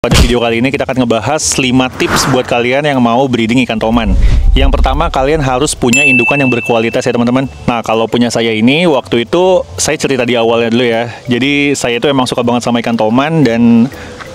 Pada video kali ini kita akan ngebahas 5 tips buat kalian yang mau breeding ikan toman. Yang pertama, kalian harus punya indukan yang berkualitas ya teman-teman. Nah, kalau punya saya ini, waktu itu saya cerita di awalnya dulu ya. Jadi saya itu emang suka banget sama ikan toman dan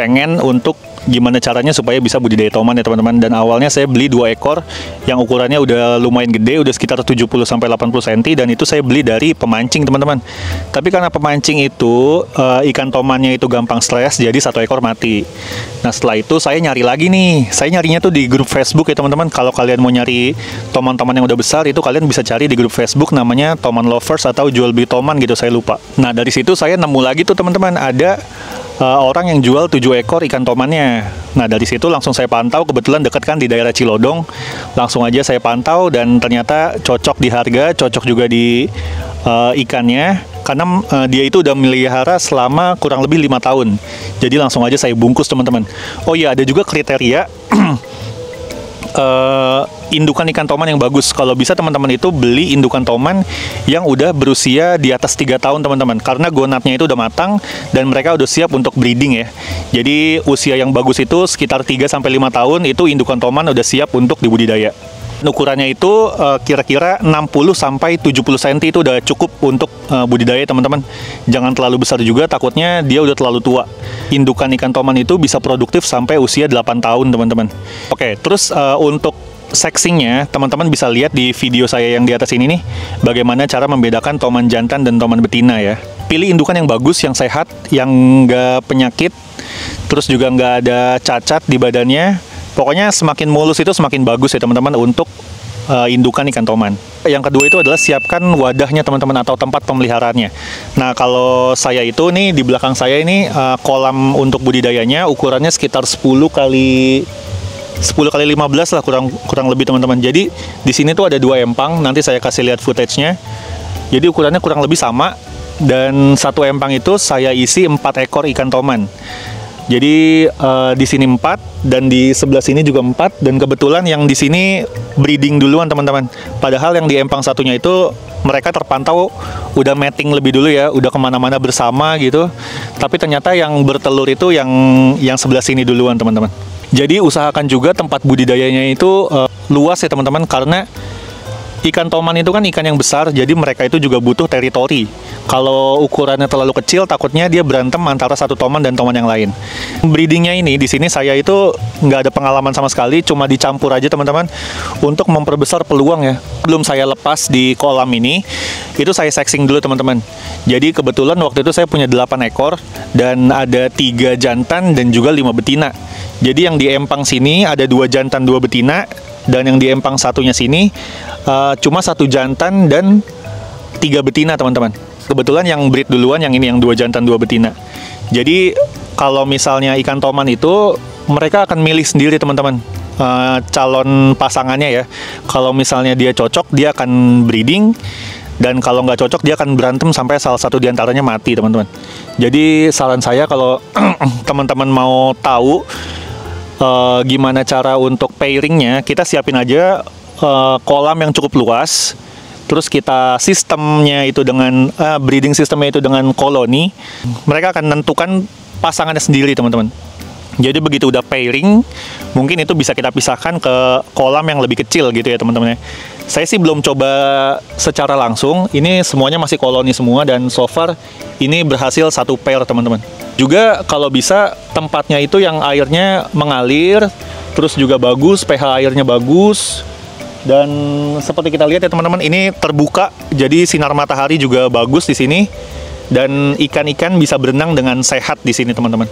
pengen untuk gimana caranya supaya bisa budidaya toman ya teman-teman. Dan awalnya saya beli 2 ekor yang ukurannya udah lumayan gede, udah sekitar 70-80 cm, dan itu saya beli dari pemancing teman-teman. Tapi karena pemancing itu ikan tomannya itu gampang stres, jadi 1 ekor mati. Nah, setelah itu saya nyari lagi nih. Saya nyarinya tuh di grup Facebook ya teman-teman. Kalau kalian mau nyari toman-toman yang udah besar, itu kalian bisa cari di grup Facebook namanya Toman Lovers atau Jual Beli Toman gitu, saya lupa. Nah, dari situ saya nemu lagi tuh teman-teman, ada orang yang jual 7 ekor ikan tomannya. Nah, dari situ langsung saya pantau, kebetulan deket kan di daerah Cilodong. Langsung aja saya pantau dan ternyata cocok di harga, cocok juga di ikannya. Karena dia itu udah melihara selama kurang lebih 5 tahun. Jadi langsung aja saya bungkus teman-teman. Oh iya, ada juga kriteria indukan ikan toman yang bagus. Kalau bisa teman-teman itu beli indukan toman yang udah berusia di atas 3 tahun teman-teman, karena gonadnya itu udah matang dan mereka udah siap untuk breeding ya. Jadi usia yang bagus itu sekitar 3-5 tahun, itu indukan toman udah siap untuk dibudidaya. Ukurannya itu kira-kira 60-70 cm itu udah cukup untuk budidaya teman-teman. Jangan terlalu besar juga, takutnya dia udah terlalu tua. Indukan ikan toman itu bisa produktif sampai usia 8 tahun teman-teman. Oke, terus untuk sexingnya teman-teman bisa lihat di video saya yang di atas ini nih, bagaimana cara membedakan toman jantan dan toman betina ya. Pilih indukan yang bagus, yang sehat, yang nggak penyakit, terus juga nggak ada cacat di badannya. Pokoknya semakin mulus itu semakin bagus ya teman-teman untuk indukan ikan toman. Yang kedua itu adalah siapkan wadahnya teman-teman atau tempat pemeliharaannya. Nah, kalau saya itu nih di belakang saya ini kolam untuk budidayanya ukurannya sekitar 10 kali 15 lah, kurang lebih teman-teman. Jadi di sini tuh ada 2 empang, nanti saya kasih lihat footage-nya. Jadi ukurannya kurang lebih sama, dan 1 empang itu saya isi 4 ekor ikan toman. Jadi di sini 4 dan di sebelah sini juga 4, dan kebetulan yang di sini breeding duluan teman-teman. Padahal yang di empang satunya itu mereka terpantau udah mating lebih dulu ya, udah kemana-mana bersama gitu. Tapi ternyata yang bertelur itu yang sebelah sini duluan teman-teman. Jadi usahakan juga tempat budidayanya itu luas ya teman-teman, karena ikan toman itu kan ikan yang besar, jadi mereka itu juga butuh teritori. Kalau ukurannya terlalu kecil, takutnya dia berantem antara satu toman dan toman yang lain. Breedingnya ini, di sini saya itu nggak ada pengalaman sama sekali, cuma dicampur aja teman-teman, untuk memperbesar peluang ya. Belum saya lepas di kolam ini, itu saya sexing dulu teman-teman. Jadi kebetulan waktu itu saya punya 8 ekor, dan ada 3 jantan dan juga 5 betina. Jadi yang di empang sini ada 2 jantan 2 betina, dan yang di empang satunya sini cuma 1 jantan dan 3 betina teman-teman. Kebetulan yang breed duluan yang ini, yang 2 jantan 2 betina. Jadi kalau misalnya ikan toman itu mereka akan milih sendiri teman-teman calon pasangannya ya. Kalau misalnya dia cocok, dia akan breeding, dan kalau nggak cocok dia akan berantem sampai salah satu diantaranya mati teman-teman. Jadi saran saya kalau teman-teman mau tahu gimana cara untuk pairingnya, kita siapin aja kolam yang cukup luas. Terus kita sistemnya itu dengan breeding sistemnya itu dengan koloni. Mereka akan menentukan pasangannya sendiri teman-teman. Jadi begitu udah pairing, mungkin itu bisa kita pisahkan ke kolam yang lebih kecil gitu ya teman-teman. Saya sih belum coba secara langsung. Ini semuanya masih koloni semua, dan so far ini berhasil 1 pair teman-teman. Juga kalau bisa tempatnya itu yang airnya mengalir, terus juga bagus, pH airnya bagus. Dan seperti kita lihat ya teman-teman, ini terbuka, jadi sinar matahari juga bagus di sini, dan ikan-ikan bisa berenang dengan sehat di sini teman-teman.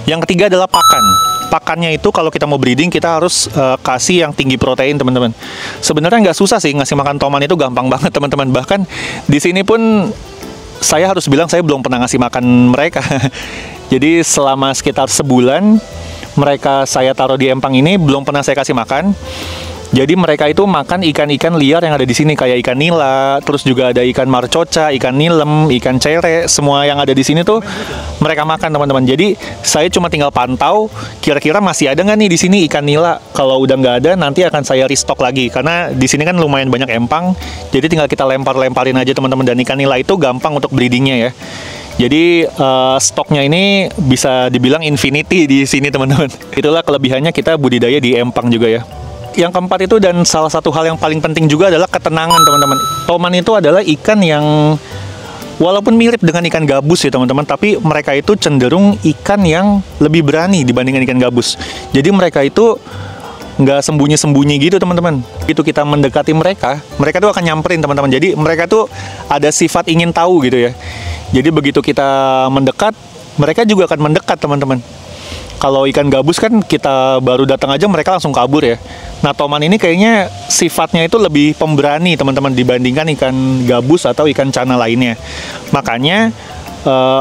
Yang ketiga adalah pakan. Pakannya itu kalau kita mau breeding, kita harus kasih yang tinggi protein teman-teman. Sebenarnya nggak susah sih ngasih makan toman, itu gampang banget teman-teman. Bahkan di sini pun saya harus bilang saya belum pernah ngasih makan mereka. Jadi selama sekitar sebulan mereka saya taruh di empang ini, belum pernah saya kasih makan. Jadi mereka itu makan ikan-ikan liar yang ada di sini, kayak ikan nila, terus juga ada ikan marcoca, ikan nilem, ikan cere, semua yang ada di sini tuh mereka makan teman-teman. Jadi saya cuma tinggal pantau, kira-kira masih ada nggak nih di sini ikan nila. Kalau udah nggak ada, nanti akan saya restock lagi, karena di sini kan lumayan banyak empang. Jadi tinggal kita lempar-lemparin aja teman-teman, dan ikan nila itu gampang untuk breedingnya ya. Jadi stoknya ini bisa dibilang infinity di sini teman-teman. Itulah kelebihannya kita budidaya di empang juga ya. Yang keempat itu, dan salah satu hal yang paling penting juga, adalah ketenangan teman-teman. Toman itu adalah ikan yang walaupun mirip dengan ikan gabus ya teman-teman, tapi mereka itu cenderung ikan yang lebih berani dibandingkan ikan gabus. Jadi mereka itu nggak sembunyi-sembunyi gitu teman-teman. Itu kita mendekati mereka, mereka tuh akan nyamperin teman-teman. Jadi mereka tuh ada sifat ingin tahu gitu ya. Jadi begitu kita mendekat, mereka juga akan mendekat teman-teman. Kalau ikan gabus kan kita baru datang aja mereka langsung kabur ya. Nah, toman ini kayaknya sifatnya itu lebih pemberani teman-teman dibandingkan ikan gabus atau ikan cana lainnya. Makanya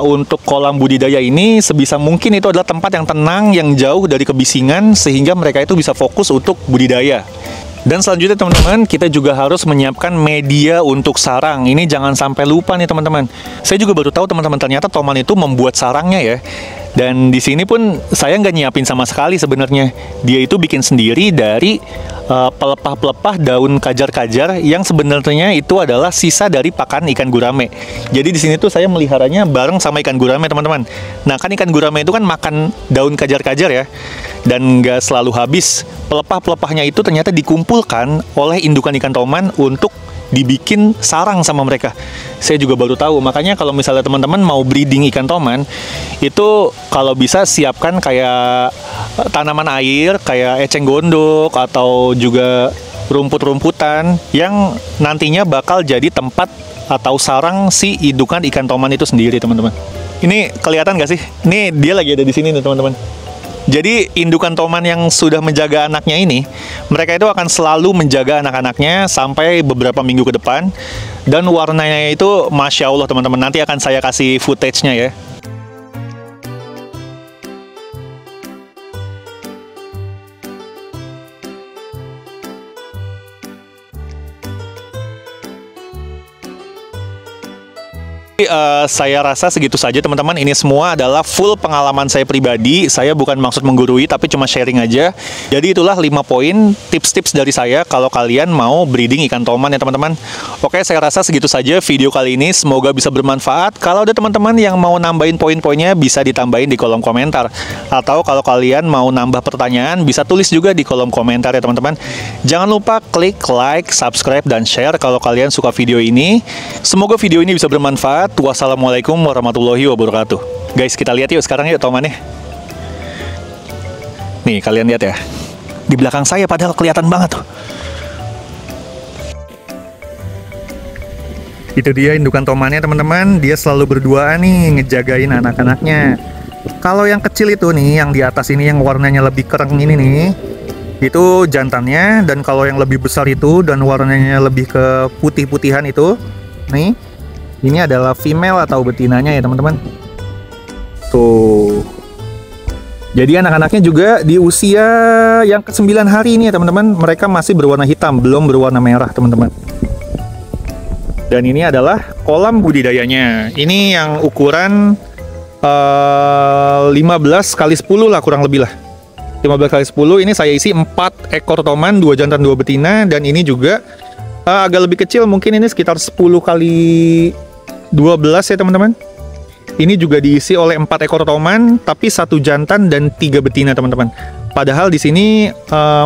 untuk kolam budidaya ini sebisa mungkin itu adalah tempat yang tenang, yang jauh dari kebisingan, sehingga mereka itu bisa fokus untuk budidaya. Dan selanjutnya teman-teman, kita juga harus menyiapkan media untuk sarang. Ini jangan sampai lupa nih teman-teman. Saya juga baru tahu teman-teman, ternyata toman itu membuat sarangnya ya. Dan di sini pun saya nggak nyiapin sama sekali sebenarnya. Dia itu bikin sendiri dari pelepah-pelepah daun kajar-kajar yang sebenarnya itu adalah sisa dari pakan ikan gurame. Jadi di sini tuh saya meliharanya bareng sama ikan gurame teman-teman. Nah kan ikan gurame itu kan makan daun kajar-kajar ya, dan nggak selalu habis. Pelepah-pelepahnya itu ternyata dikumpulkan oleh indukan ikan toman untuk dibikin sarang sama mereka. Saya juga baru tahu. Makanya kalau misalnya teman-teman mau breeding ikan toman, itu kalau bisa siapkan kayak tanaman air, kayak eceng gondok atau juga rumput-rumputan yang nantinya bakal jadi tempat atau sarang si indukan ikan toman itu sendiri teman-teman. Ini kelihatan nggak sih? Ini dia lagi ada di sini nih teman-teman. Jadi indukan toman yang sudah menjaga anaknya ini, mereka itu akan selalu menjaga anak-anaknya sampai beberapa minggu ke depan. Dan warnanya itu Masya Allah teman-teman, nanti akan saya kasih footage-nya ya. Saya rasa segitu saja teman-teman. Ini semua adalah full pengalaman saya pribadi. Saya bukan maksud menggurui, tapi cuma sharing aja. Jadi itulah 5 poin tips-tips dari saya kalau kalian mau breeding ikan toman ya teman-teman. Oke, saya rasa segitu saja video kali ini. Semoga bisa bermanfaat. Kalau ada teman-teman yang mau nambahin poin-poinnya, bisa ditambahin di kolom komentar. Atau kalau kalian mau nambah pertanyaan, bisa tulis juga di kolom komentar ya teman-teman. Jangan lupa klik like, subscribe, dan share kalau kalian suka video ini. Semoga video ini bisa bermanfaat. Wassalamualaikum warahmatullahi wabarakatuh. Guys, kita lihat yuk sekarang yuk tomannya. Nih, kalian lihat ya. Di belakang saya padahal kelihatan banget tuh. Itu dia indukan tomannya teman-teman. Dia selalu berduaan nih ngejagain anak-anaknya. Kalau yang kecil itu nih, yang di atas ini yang warnanya lebih kereng ini nih, itu jantannya. Dan kalau yang lebih besar itu dan warnanya lebih ke putih-putihan itu, nih, ini adalah female atau betinanya ya teman-teman. Tuh. Jadi anak-anaknya juga di usia yang ke-9 hari ini ya teman-teman, mereka masih berwarna hitam, belum berwarna merah teman-teman. Dan ini adalah kolam budidayanya. Ini yang ukuran 15 kali 10 lah kurang lebih lah. 15 kali 10 ini saya isi 4 ekor toman, 2 jantan 2 betina. Dan ini juga agak lebih kecil, mungkin ini sekitar 10 kali 12 ya teman-teman. Ini juga diisi oleh 4 ekor toman, tapi 1 jantan dan 3 betina teman-teman. Padahal di sini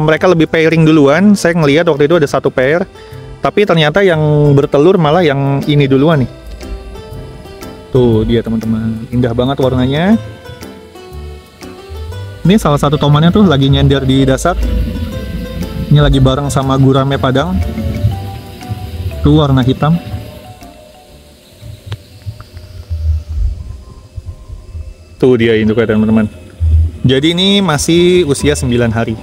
mereka lebih pairing duluan. Saya ngelihat waktu itu ada 1 pair, tapi ternyata yang bertelur malah yang ini duluan nih. Tuh dia teman-teman, indah banget warnanya. Ini salah satu tomannya tuh lagi nyender di dasar. Ini lagi bareng sama gurame padang. Tuh warna hitam. Tuh dia induknya teman-teman. Jadi ini masih usia 9 hari.